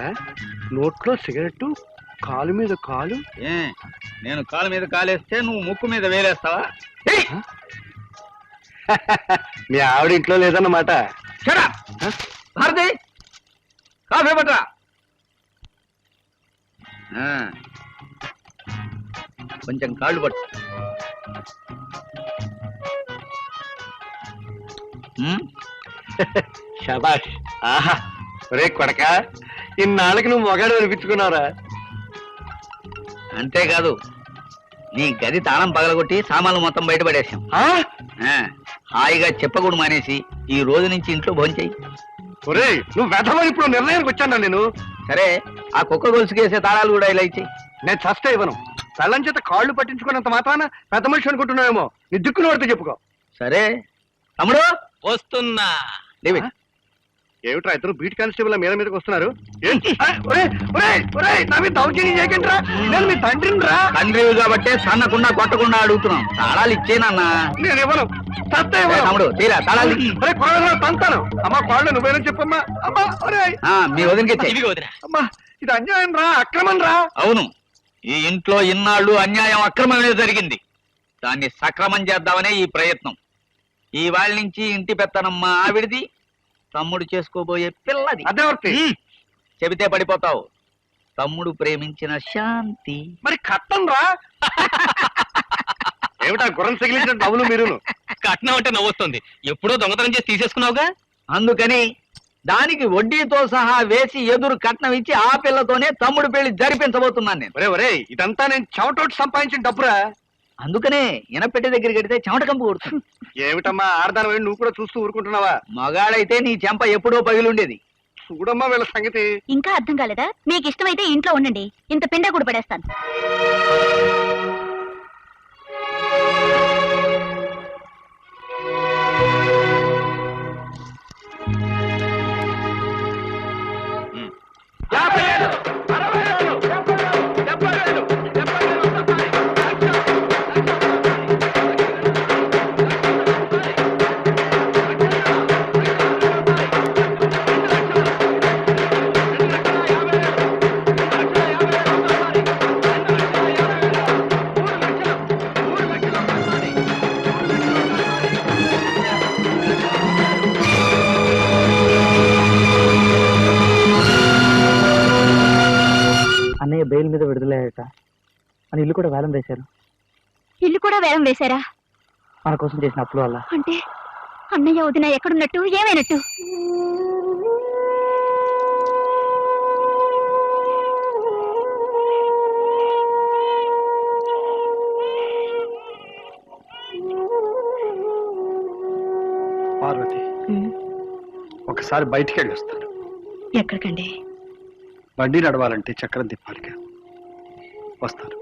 ఏమిట్రా నోట్లో సిగరెట్ కాలు మీద కాలు? నేను కాలు మీద కాలేస్తే నువ్వు ముక్కు మీద వేలేస్తావా? మీ ఆవిడ ఇంట్లో లేదన్నమాట. భారతి కాఫీ పట్రా. కొంచెం కాళ్ళు పట్టు. శబాష్. ఆహా రే కొడక, ఇన్నాళ్ళకి నువ్వు మొగాడు అనిపించుకున్నావురా. అంతేకాదు నీ గది తాళం పగలగొట్టి సామాన్లు మొత్తం బయటపడేసాం. హాయిగా చెప్పకూడదు మానేసి ఈ రోజు నుంచి ఇంట్లో భోంచేయి. ఒరే నువ్వు వెధవని ఇప్పుడు నిర్ణయానికి వచ్చాను నేను. సరే ఆ కుక్క గొలుసుకేసే తాళాలు కూడా ఇలా ఇచ్చేయి. నేను చస్తే ఇవ్వను. పెళ్ళం చేత కాళ్ళు పట్టించుకున్నంత మాత్రాన పెద్ద మనిషి అనుకుంటున్నావేమో. నీ దిక్కును పడితే చెప్పుకో. సరే తమ్ముడు వస్తున్నా. ఏమిట్రా ఇద్దరు బీట్ కానిస్టేబుల్ మీద మీదకి వస్తున్నారు? నా మీద దౌర్జన్యం చేయకండిరా, నేను మీ తండ్రిని రా. తండ్రివి కాబట్టే సన్నకుండా కొట్టకుండా అడుగుతున్నాం. తాళాలు ఇచ్చేనన్నా. నేను ఇవ్వను. తమ్ముడు తీరా తాళాలు. తంతాను. అమ్మా కాళ్ళు నువ్వేనో చెప్పమ్మా. అమ్మా మీ వదినకి అమ్మా ఇది అన్యాయం రా, అక్రమం రా. అవును, ఈ ఇంట్లో ఇన్నాళ్ళు అన్యాయం అక్రమమే జరిగింది. దాన్ని సక్రమం చేద్దామనే ఈ ప్రయత్నం. ఈ వాళ్ళ నుంచి ఇంటి పెత్తనమ్మ ఆవిడిది, తమ్ముడు చేసుకోబోయే పిల్లది. అదే చెబితే పడిపోతావు. తమ్ముడు ప్రేమించిన శాంతి. మరి కట్టం రా. ఏమిటా గుర్రం తగిలించినట్టు అవును మీరు. కట్నం అంటే నవ్వొస్తుంది. ఎప్పుడో దొంగతనం చేసి తీసేసుకున్నావుగా. అందుకని దానికి వడ్డీతో సహా వేసి ఎదురు కట్నం ఇచ్చి ఆ పిల్లతోనే తమ్ముడు పెళ్లి జరిపించబోతున్నాను నేను. ఒరే ఇదంతా నేను చెమటోటి సంపాదించిన డబ్బురా. అందుకనే ఇనపెట్టి దగ్గర కడితే చెమట కంపు కొడుతుంది. ఏమిటమ్మా ఆడదాని నువ్వు కూడా చూస్తూ ఊరుకుంటున్నావా? మగాడైతే నీ చెంప ఎప్పుడో పగిలుండేది. చూడమ్మా వీళ్ళ సంగతి. ఇంకా అర్థం కాలేదా? మీకు ఇష్టమైతే ఇంట్లో ఉండండి, ఇంత పిండ కూడా పడేస్తాను. అన్నయ్య బెయిల్ మీద విడుదలయ్యాట. మన ఇల్లు కూడా వేలం వేశారు. ఇల్లు కూడా వేలం వేశారా? మన కోసం చేసిన అప్పుల వల్ల. అంటే అన్నయ్య వదిన ఎక్కడున్నట్టు, ఏమైనట్టు? పార్వతి ఒకసారి బయటికి వెళ్ళొస్తాను. ఎక్కడికండి? బండి నడవాలంటే చక్రం తిప్పాలిగా. వస్తాను.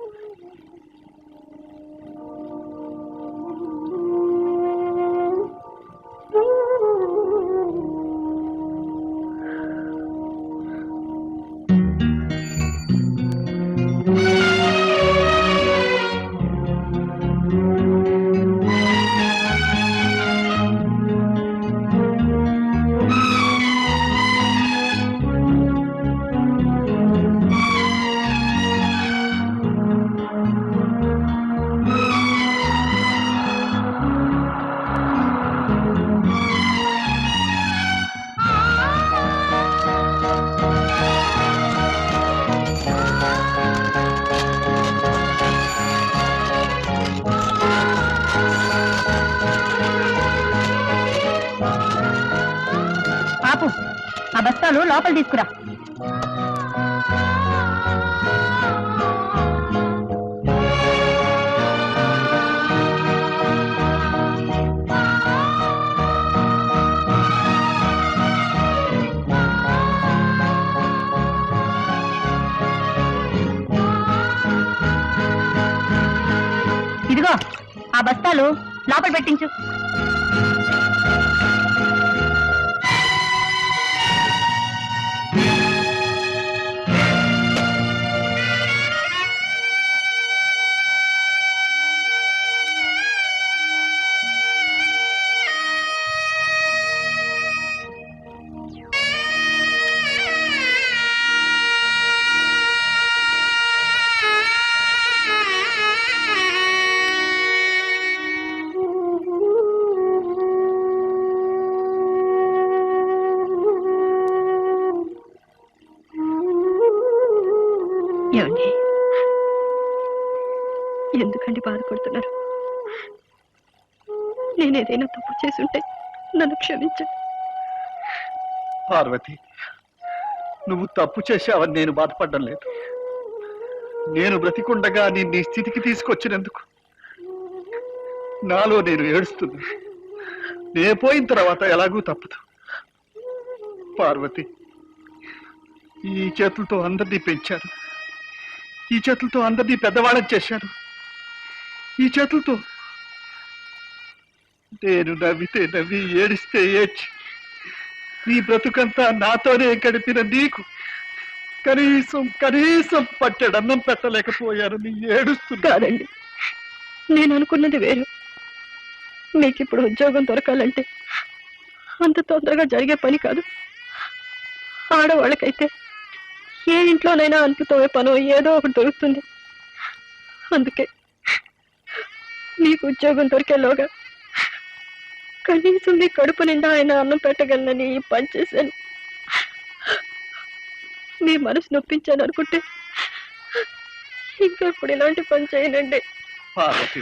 ఆపు, ఆ బస్తాలు లోపల తీసుకురా. ఇదిగో ఆ బస్తాలు లోపల పెట్టించు. ఏమండి ఎందుకండి బాధపడుతున్నారు? నేనేదైనా తప్పు చేసుంటే నన్ను క్షమించండి. పార్వతి, నువ్వు తప్పు చేశావని నేను బాధపడడం లేదు. నేను బ్రతికుండగా నిన్ను ఈ స్థితికి తీసుకొచ్చినందుకు నాలో నేను ఏడుస్తున్నా. నే పోయిన తర్వాత ఎలాగూ తప్పదు. పార్వతి, ఈ చేతులతో అందరినీ పెంచాను, ఈ చేతులతో అందరినీ పెద్దవాళ్ళని చేశాను. ఈ చేతులతో నేను నవ్వితే నవ్వి, ఏడిస్తే ఏడ్చి, నీ బ్రతుకంతా నాతోనే గడిపిన నీకు కనీసం పట్టెడన్నం పెట్టలేకపోయాను. నీ ఏడుస్తున్నా. కాదండి, నేను అనుకున్నది వేరు. మీకు ఇప్పుడు ఉద్యోగం దొరకాలంటే అంత తొందరగా జరిగే పని కాదు. ఆడవాళ్ళకైతే ఏ ఇంట్లోనైనా అనిపితోవే పనో ఏదో ఒకటి దొరుకుతుంది. అందుకే మీకు ఉద్యోగం దొరికేలోగా కనీసం మీ కడుపు నిండా ఆయన అన్నం పెట్టగలనని ఈ పని చేశాను. మీ మనసు నొప్పించాను అనుకుంటే ఇంకా ఇప్పుడు ఇలాంటి పని చేయనండి. పార్వతి,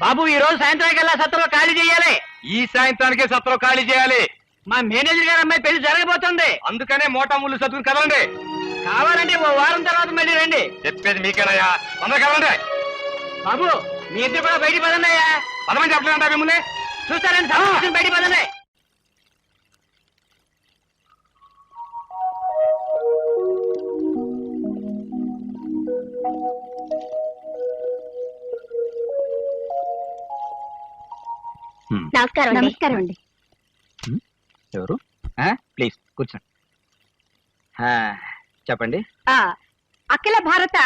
బాబు ఈ రోజు సాయంత్రానికి వెళ్ళా సత్రం ఖాళీ చేయాలి. ఈ సాయంత్రానికే సత్రం ఖాళీ చేయాలి. మా మేనేజర్ గారు అమ్మాయి పెళ్లి జరగబోతుంది. అందుకనే మోటా ముళ్ళు సత్తుకుని కదండి. కావాలంటే ఓ వారం తర్వాత మళ్ళీ రండి. చెప్పేది మీకేనయ్యా, తొందరగా కదండి. బాబు మీ ఇద్దరు కూడా బయటికి పదండి అయ్యా. పదమని చెప్పలేదంట మిమ్మల్ని చూస్తారండి. బయటికి పదండి. నమస్కారం. నమస్కారం అండి. ఎవరు? ప్లీజ్ కూర్చోండి. చెప్పండి. అఖిల భారత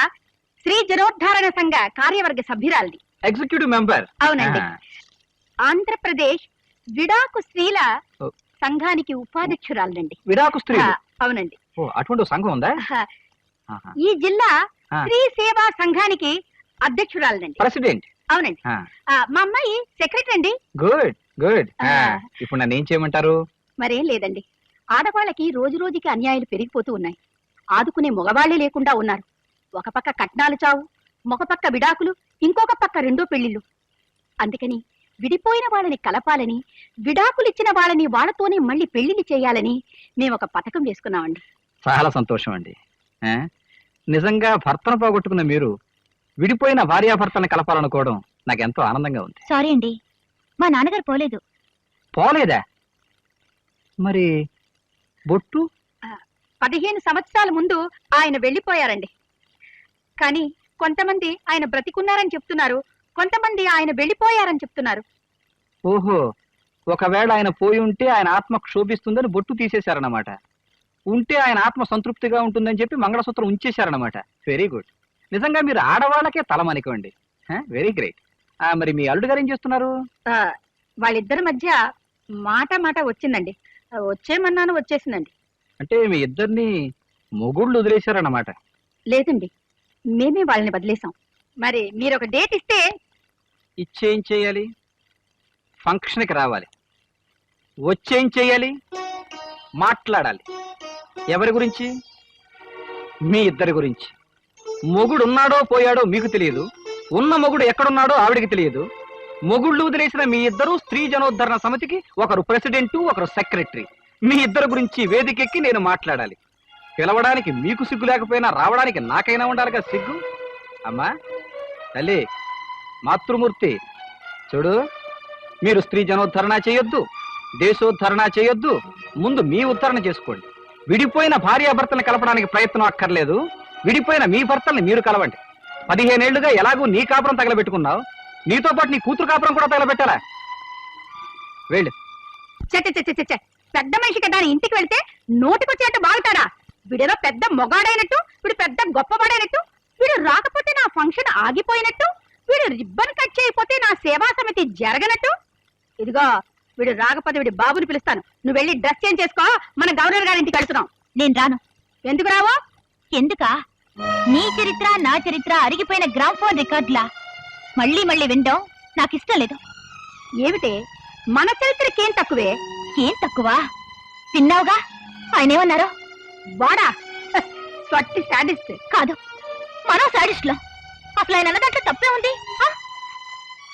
శ్రీ జనోద్ధారణ సంఘ కార్యవర్గ సభ్యురాలిది. Executive member. అవునండి. ఆంధ్రప్రదేశ్ విడాకు స్త్రీల ఓ. సంఘానికి ఉపాధ్యక్షురాలండి. విడాకు స్త్రీ. అవునండి. అటువంటి ఓ సంఘం ఉందా? ఈ జిల్లా ఆ. స్త్రీ సేవా సంఘానికి అధ్యక్షురాలండి. ప్రెసిడెంట్. అవునండి. మా అమ్మాయి సెక్రటరీ అండి. Good good. ఆ. ఇప్పుడు నన్ను ఏం చేయమంటారు? మరేం లేదండి, ఆడవాళ్ళకి రోజు రోజుకి అన్యాయాలు పెరిగిపోతూ ఉన్నాయి. ఆదుకునే మగవాళ్లే లేకుండా ఉన్నారు. ఒక పక్క కట్నాలు చావు, ఒక పక్క విడాకులు, ఇంకొక పక్క రెండో పెళ్లిళ్ళు. అందుకని విడిపోయిన వాళ్ళని కలపాలని, విడాకులిచ్చిన వాళ్ళని వాళ్ళతోనే మళ్ళీ పెళ్లిళ్ళు చేయాలని మేము ఒక పథకం వేసుకున్నామండి. చాలా సంతోషం అండి. నిజంగా భర్తను పోగొట్టుకున్న మీరు విడిపోయిన భార్యాభర్తను కలపాలనుకోవడం నాకు ఎంతో ఆనందంగా ఉంది. సారీ అండి, మా నాన్నగారు పోలేదు. పోలేదా? మరి బొట్టు? 15 సంవత్సరాల ముందు ఆయన వెళ్లిపోయారండి. కానీ కొంతమంది ఆయన బ్రతికున్నారని చెప్తున్నారు, కొంతమంది ఆయన వెళ్లిపోయారని చెప్తున్నారు. ఓహో, ఒకవేళ ఆయన పోయి ఉంటే ఆయన ఆత్మ క్షోభిస్తుందని బొట్టు తీసేశారన్నమాట. ఉంటే ఆయన ఆత్మ సంతృప్తిగా ఉంటుందని చెప్పి మంగళసూత్రం ఉంచేశారన్నమాట. Very good. నిజంగా మీరు ఆడవాళ్ళకే తలమనికోండి. Very great. మరి మీ అల్లుడు గారు ఏం చేస్తున్నారు? వాళ్ళిద్దరి మధ్య మాట వచ్చిందండి. వచ్చేమన్నాను, వచ్చేసిందండి. అంటే మీ ఇద్దరిని మొగుళ్ళు వదిలేశారన్నమాట. లేదండి, మేమే వాళ్ళని వదిలేసాం. మరి మీరు ఒక డేట్ ఇస్తే. ఇచ్చేం చేయాలి? ఫంక్షన్కి రావాలి. వచ్చేం చేయాలి? మాట్లాడాలి. ఎవరి గురించి? మీ ఇద్దరి గురించి. మొగుడు ఉన్నాడో పోయాడో మీకు తెలియదు, ఉన్న మొగుడు ఎక్కడున్నాడో ఆవిడికి తెలియదు. మొగుళ్ళు వదిలేసిన మీ ఇద్దరు స్త్రీ జనోద్ధరణ సమితికి ఒకరు ప్రెసిడెంట్, ఒకరు సెక్రటరీ. మీ ఇద్దరు గురించి వేదికెక్కి నేను మాట్లాడాలి. పిలవడానికి మీకు సిగ్గు లేకపోయినా రావడానికి నాకైనా ఉండాలిగా సిగ్గు. అమ్మా తల్లి, మాతృమూర్తి, చూడు, మీరు స్త్రీ జనోద్ధరణ చేయొద్దు, దేశోద్ధరణ చేయొద్దు. ముందు మీ ఉద్ధరణ చేసుకోండి. విడిపోయిన భార్యాభర్తలను కలపడానికి ప్రయత్నం అక్కర్లేదు. విడిపోయిన మీ భర్తల్ని మీరు కలవండి. 15 ఏళ్లుగా ఎలాగూ నీ కాపురం తగలబెట్టుకున్నావు, నీతో పాటు నీ కూతురు కాపురం కూడా తగలబెట్టాలా? వెళ్ళు. పెద్ద మనిషి కదా అని ఇంటికి వెళ్తే నోటికొచ్చినట్టు బాగుతాడా? వీడేదో పెద్ద మొగాడైనట్టు, వీడు పెద్ద గొప్పవాడైనట్టు, వీడు రాకపోతే నా ఫంక్షన్ ఆగిపోయినట్టు, వీడు రిబ్బన్ కట్ చేయకపోతే నా సేవా సమితి జరగనట్టు. ఇదిగో, వీడు రాకపోతే వీడి బాబుని పిలుస్తాను. నువ్వు వెళ్ళి డ్రెస్ చేంజ్ చేసుకో, మన గవర్నర్ గారి ఇంటికి వెళ్తున్నాం. నేను రాను. ఎందుకు రావో? ఎందుకా? నీ చరిత్ర నా చరిత్ర అరిగిపోయిన గ్రామ్ఫోన్ రికార్డులా మళ్ళీ మళ్ళీ వినడం నాకు ఇష్టం లేదు. ఏమిటే, మన చరిత్రకేం తక్కువే? ఏం తక్కువ? విన్నావుగా ఆయన ఏమన్నారో. వాడా స్వట్టి శాడిస్ట్ కాదు, మనం సాడిస్టులం. అసలు ఆయన అన్న దాంట్లో తప్పే ఉంది.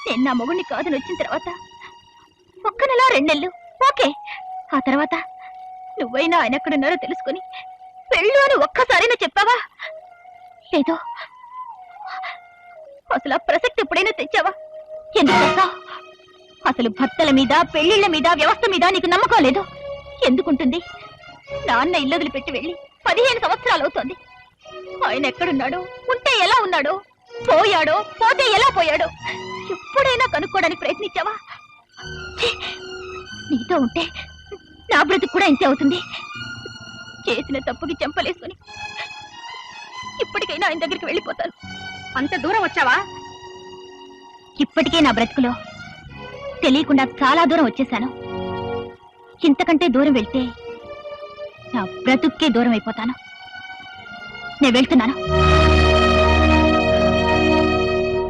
నేను నా మొగుడిని కాదని వచ్చిన తర్వాత 1 నెల 2 నెలలు ఓకే. ఆ తర్వాత నువ్వైనా ఆయన ఎక్కడున్నారో తెలుసుకుని పెళ్ళు అని ఒక్కసారైనా చెప్పావా? లేదో. అసలు ఆ ప్రసక్తి ఎప్పుడైనా తెచ్చావా? ఎందుకు? అసలు భర్తల మీద, పెళ్లిళ్ల మీద, వ్యవస్థ మీద నీకు నమ్మకం లేదు. ఎందుకుంటుంది? నాన్న ఇల్లు వదిలిపెట్టి వెళ్ళి 15 సంవత్సరాలు అవుతోంది. ఆయన ఎక్కడున్నాడో, ఉంటే ఎలా ఉన్నాడో, పోయాడో, పోతే ఎలా పోయాడో ఎప్పుడైనా కనుక్కోవడానికి ప్రయత్నించావా? ఛీ! నీతో ఉంటే నా బ్రతుకు కూడా ఇంతే అవుతుంది. చేసిన తప్పుకి చెంపలేసుకుని ఇప్పటికైనా ఆయన దగ్గరికి వెళ్ళిపోతాను. అంత దూరం వచ్చావా? ఇప్పటికే నా బ్రతుకులో తెలియకుండా చాలా దూరం వచ్చేసాను. ఇంతకంటే దూరం వెళ్తే నా బ్రతుక్కే దూరం అయిపోతాను. నేను వెళ్తున్నాను.